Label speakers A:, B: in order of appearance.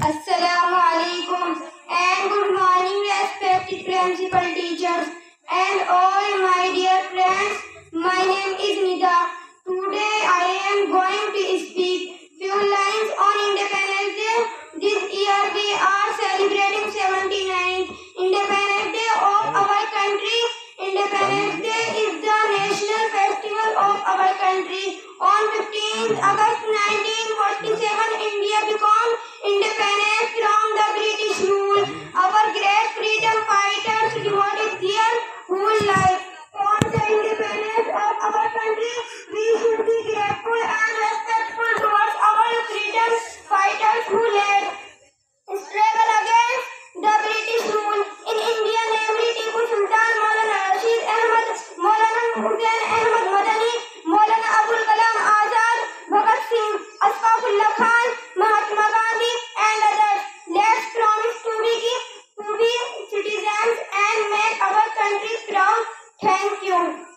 A: Assalamu alaikum and good morning respected principal teachers and all my dear friends. My name is Nida. Today I am going to speak few lines on Independence Day. This year we are celebrating 79th Independence Day of our country. Independence Day is the national festival of our country. On 15th August 1947, India became independent from the British rule. Our great freedom fighters devoted their whole life for the independence of our country. We should be grateful and respectful towards our freedom fighters who led struggle against the British rule in India, namely Tipu Sultan, Maulana Rashid Ahmad, Maulana Hussain Ahmad Madani, Maulana Abul Kalam Azad, Bhagat Singh, Asfaqullah Khan, Mahatma Gandhi and others. Let's promise to be citizens and make our country proud. Thank you.